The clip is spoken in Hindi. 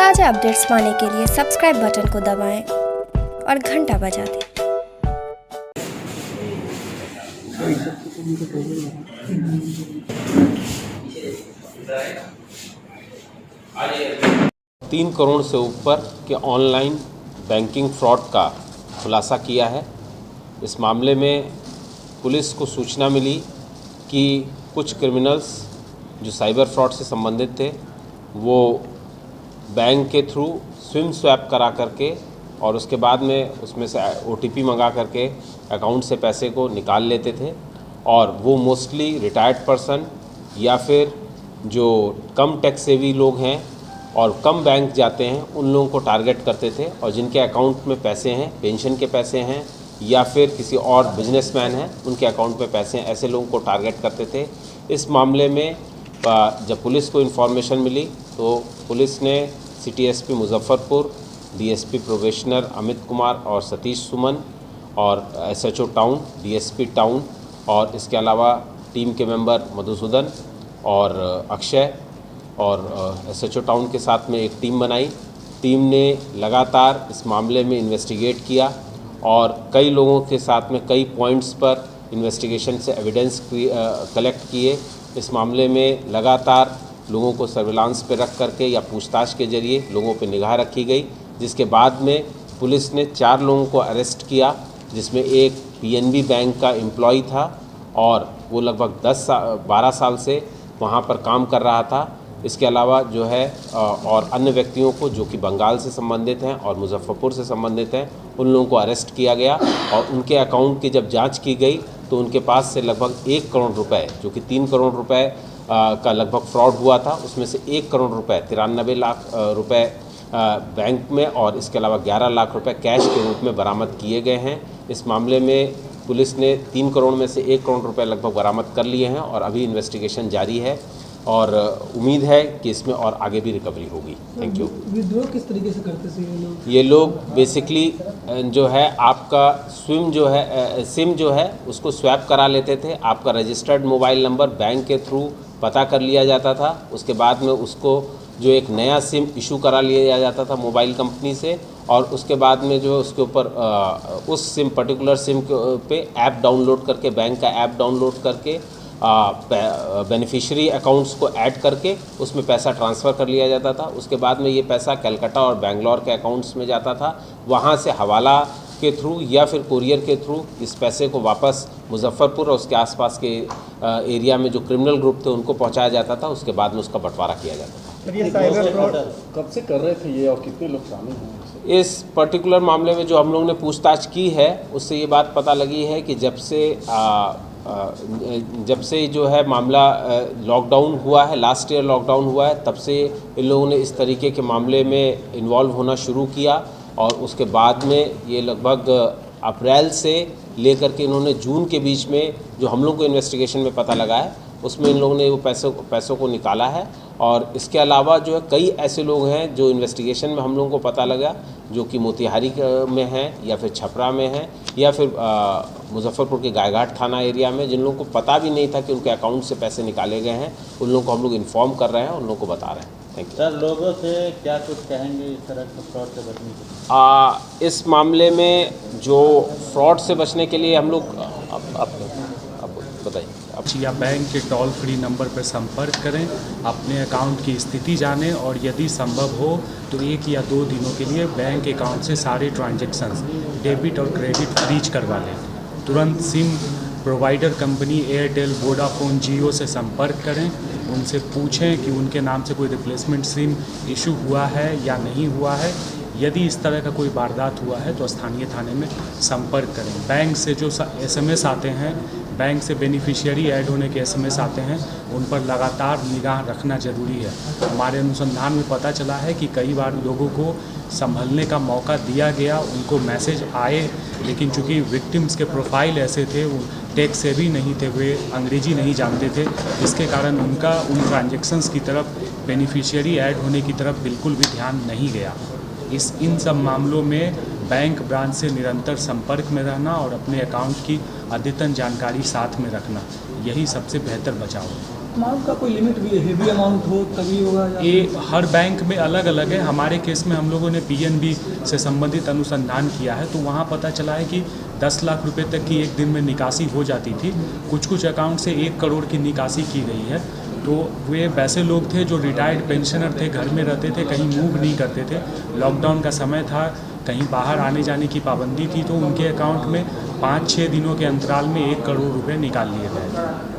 ताज़ा अपडेट्स पाने के लिए सब्सक्राइब बटन को दबाएं और घंटा बजा दें। तीन करोड़ से ऊपर के ऑनलाइन बैंकिंग फ्रॉड का खुलासा किया है। इस मामले में पुलिस को सूचना मिली कि कुछ क्रिमिनल्स जो साइबर फ्रॉड से संबंधित थे वो बैंक के थ्रू स्विम स्वैप करा करके और उसके बाद में उसमें से OTP मंगा करके अकाउंट से पैसे को निकाल लेते थे और वो मोस्टली रिटायर्ड पर्सन या फिर जो कम टैक्स सेवी लोग हैं और कम बैंक जाते हैं उन लोगों को टारगेट करते थे और जिनके अकाउंट में पैसे हैं, पेंशन के पैसे हैं या फिर किसी और बिजनेसमैन हैं उनके अकाउंट में पैसे हैं, ऐसे लोगों को टारगेट करते थे। इस मामले में जब पुलिस को इन्फॉर्मेशन मिली तो पुलिस ने city SP Muzaffarpur, DSP probationer Amit Kumar और सतीश सुमन और SHO टाउन, DSP टाउन और इसके अलावा टीम के मेंबर मधुसूदन और अक्षय और SHO टाउन के साथ में एक टीम बनाई। टीम ने लगातार इस मामले में इन्वेस्टिगेट किया और कई लोगों के साथ में कई पॉइंट्स पर इन्वेस्टिगेशन से एविडेंस कलेक्ट किए। इस मामले में लगातार लोगों को सर्विलांस पे रख करके या पूछताछ के जरिए लोगों पे निगाह रखी गई, जिसके बाद में पुलिस ने 4 लोगों को अरेस्ट किया, जिसमें एक PNB बैंक का एम्प्लॉय था और वो लगभग 12 साल से वहाँ पर काम कर रहा था। इसके अलावा जो है और अन्य व्यक्तियों को जो कि बंगाल से संबंधित हैं और मुजफ्फरपुर से संबंधित हैं उन लोगों को अरेस्ट किया गया और उनके अकाउंट की जब जांच की गई तो उनके पास से लगभग 1 करोड़ रुपए जो कि 3 करोड़ रुपए का लगभग फ्रॉड हुआ था, उसमें से 1 करोड़ रुपए 93 लाख रुपए बैंक में और इसके अलावा 11 लाख रुपए कैश के रूप में बरामद किए गए हैं। इस मामले में पुलिस ने 3 करोड़ में से 1 करोड़ रुपए लगभग बरामद कर लिए हैं और अभी इन्वेस्टिगेशन जारी है और उम्मीद है कि इसमें और आगे भी रिकवरी होगी। Thank you. विड्रॉ किस तरीके से करते थे ये लोग बेसिकली जो है आपका सिम जो है उसको स्वैप करा लेते थे। आपका रजिस्टर्ड मोबाइल नंबर बैंक के थ्रू पता कर लिया जाता था, उसके बाद में उसको जो एक नया सिम इशू करा लिया जाता था मोबाइल कंपनी से और उसके बाद में जो है उसके ऊपर उस पर्टिकुलर सिम पे ऐप डाउनलोड करके, बैंक का ऐप डाउनलोड करके बेनिफिशियरी अकाउंट्स को ऐड करके उसमें पैसा ट्रांसफ़र कर लिया जाता था। उसके बाद में ये पैसा कलकत्ता और बेंगलोर के अकाउंट्स में जाता था, वहाँ से हवाला के थ्रू या फिर कुरियर के थ्रू इस पैसे को वापस मुजफ्फरपुर और उसके आसपास के एरिया में जो क्रिमिनल ग्रुप थे उनको पहुँचाया जाता था। उसके बाद में उसका बंटवारा किया जाता था। ये साइबर फ्रॉड कब से कर रहे थे ये और कितने लोग शामिल हैं? इस पर्टिकुलर मामले में जो हम लोगों ने पूछताछ की है उससे ये बात पता लगी है कि जब से जो है मामला लॉकडाउन हुआ है, लास्ट ईयर लॉकडाउन हुआ है, तब से इन लोगों ने इस तरीके के मामले में इन्वॉल्व होना शुरू किया और उसके बाद में ये लगभग अप्रैल से लेकर के इन्होंने जून के बीच में जो हम लोग को इन्वेस्टिगेशन में पता लगा है उसमें इन लोगों ने वो पैसों को निकाला है। और इसके अलावा जो है कई ऐसे लोग हैं जो इन्वेस्टिगेशन में हम लोगों को पता लगा जो कि मोतिहारी में हैं या फिर छपरा में हैं या फिर मुजफ्फरपुर के गायघाट थाना एरिया में, जिन लोगों को पता भी नहीं था कि उनके अकाउंट से पैसे निकाले गए हैं, उन लोगों को हम लोग इन्फॉर्म कर रहे हैं, उन लोगों को बता रहे हैं। Thank you sir. लोगों से क्या कुछ कहेंगे इस तरह के फ्रॉड से बचने के लिए? इस मामले में जो फ्रॉड से बचने के लिए हम लोग अब बताइए या बैंक के टोल फ्री नंबर पर संपर्क करें, अपने अकाउंट की स्थिति जानें और यदि संभव हो तो 1 या 2 दिनों के लिए बैंक अकाउंट से सारे ट्रांजैक्शंस डेबिट और क्रेडिट फ्रीज करवा लें। तुरंत SIM provider company Airtel, Vodafone, Jio से संपर्क करें, उनसे पूछें कि उनके नाम से कोई रिप्लेसमेंट सिम इशू हुआ है या नहीं हुआ है। यदि इस तरह का कोई वारदात हुआ है तो स्थानीय थाने में संपर्क करें। बैंक से जो SMS आते हैं, बैंक से बेनिफिशियरी ऐड होने के SMS आते हैं, उन पर लगातार निगाह रखना ज़रूरी है। हमारे अनुसंधान में पता चला है कि कई बार लोगों को संभलने का मौका दिया गया, उनको मैसेज आए, लेकिन चूंकि विक्टिम्स के प्रोफाइल ऐसे थे, वो टेक सेवी नहीं थे, वे अंग्रेजी नहीं जानते थे, इसके कारण उनका उन ट्रांजैक्शंस की तरफ, बेनिफिशियरी ऐड होने की तरफ बिल्कुल भी ध्यान नहीं गया। इन सब मामलों में बैंक ब्रांच से निरंतर संपर्क में रहना और अपने अकाउंट की अद्यतन जानकारी साथ में रखना, यही सबसे बेहतर बचाव है। अमाउंट का कोई लिमिट भी है, हेवी अमाउंट हो तभी होगा या ये हर बैंक में अलग अलग है। हमारे केस में हम लोगों ने पीएनबी से संबंधित अनुसंधान किया है, तो वहाँ पता चला है कि 10 लाख रुपए तक की एक दिन में निकासी हो जाती थी। कुछ अकाउंट से 1 करोड़ की निकासी की गई है। तो वे वैसे लोग थे जो रिटायर्ड पेंशनर थे, घर में रहते थे, कहीं मूव नहीं करते थे, लॉकडाउन का समय था, कहीं बाहर आने जाने की पाबंदी थी, तो उनके अकाउंट में 5-6 दिनों के अंतराल में 1 करोड़ रुपए निकाल लिए गए।